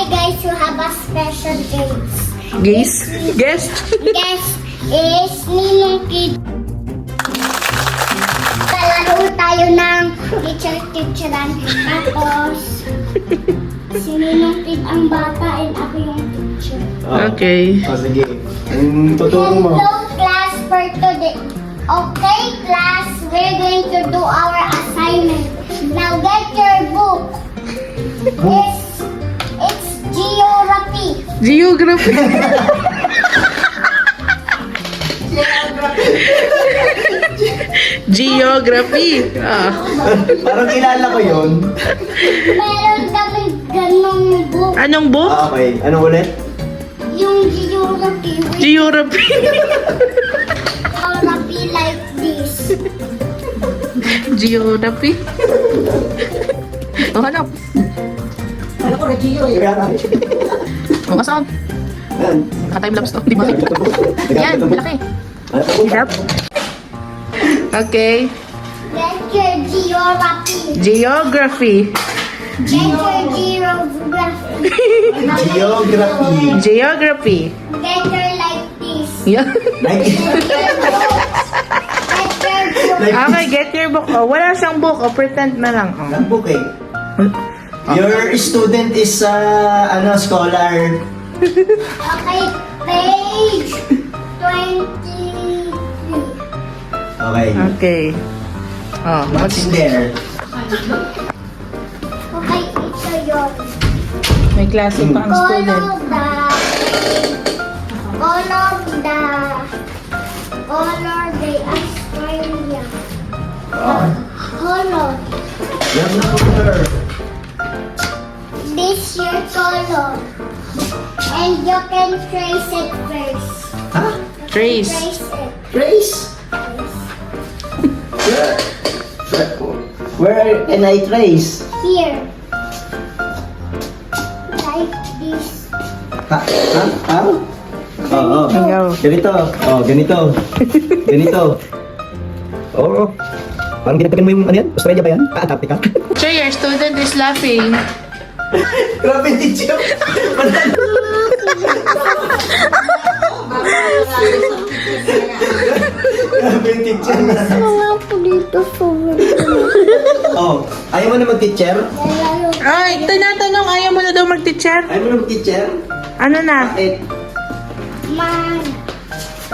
Today, guys, we have a special guest. Guest? Guest is Ninong Kid. Kalaro tayo ng teacher-teacheran. Tapos, si Ninong Kid ang bata and ako yung teacher. Okay. Sige. Ang totoo mo. Hello, class, for today. Okay, class, we're going to do our assignment. Now, get your book. It's geography. Geography. Geography. Ah. Parang kilala ko yun. Meron kami ganong book. Anong book? Okay. Ano ulit? Yung geography. Geography. Geography like this. Geography. Oh, hanap. Ano ko na Gio eh. Kaya nga. Oh, kasaan? Yan. Naka-timelapse to, di ba? Yan, malaki. Hirap. Okay. Get your geography. Geography. Get your geography. Geography. Geography. Get your like this. Yeah. Like, Get your book. Okay, get your book. Oh, wala siyang book. Oh, pretend na lang. Oh. ang book eh. Your student is scholar. Okay, page 23. Okay. Okay. Oh, What's in there? Okay, ito yun. may klase pa ang student. Color the Australia. Oh. Color. Yan na color. This your color. And you can trace it first. Ha? Trace. Trace it. Trace? Where can I trace? Here. Like this. Ha? Ha? Ha? Oo. Ikaw. Ganito. Oh, ganito. Ganito. Oo. Parang ginagagan mo yung ano yan? Australia ba yan? Antarctica? Sure, your student is laughing. Grabe, teacher. Grabe, teacher. Mga po dito sa Oh, ayaw mo na mag-teacher? Ay, tinatanong, ayaw mo na daw mag-teacher? Ayaw mo na mag-teacher? Ano na? Bakit?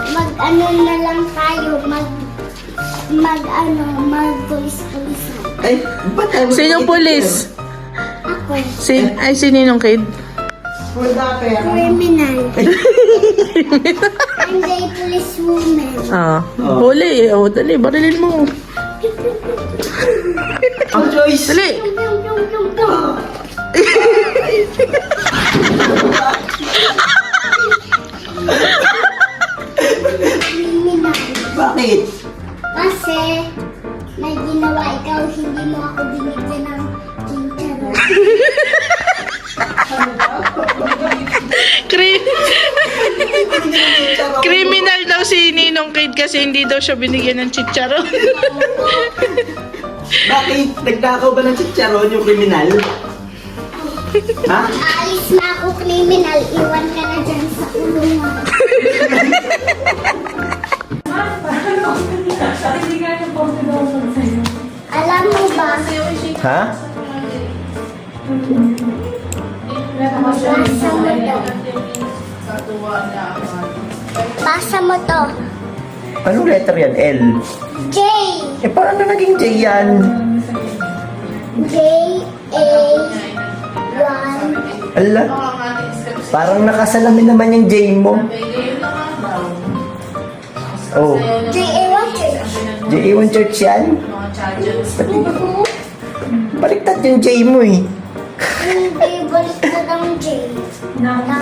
Mag-ano na lang tayo, mag-pulis-pulisan. Ay, ba't ayaw mo Sinong mag-teacher? pulis? Ako, Ay, sininong kid? criminal. I'm the policewoman. Ah, huli. Oh, dali, barilin mo. Ang choice. Dali. Yung, yung, yung. Criminal. Bakit? Kasi, may ginawa ikaw, hindi mo ako binigyan ng chincharong. Criminal daw si Ninong Kid kasi hindi daw siya binigyan ng chicharon. Bakit? Nagdakaw ba ng chicharon yung kriminal? Ha? Aalis na ako, criminal. Iwan ka na dyan sa kulungan. Alam mo ba? Ha? Basa mo to. Anong letter yan? L? J. Eh, paano naging J yan? J. A. 1. Ala, parang nakasalamin naman yung J mo. Oh, J. A. 1 church. J1 Church yan? Baliktad yung J mo eh. Hindi, balik na ng J. Tama.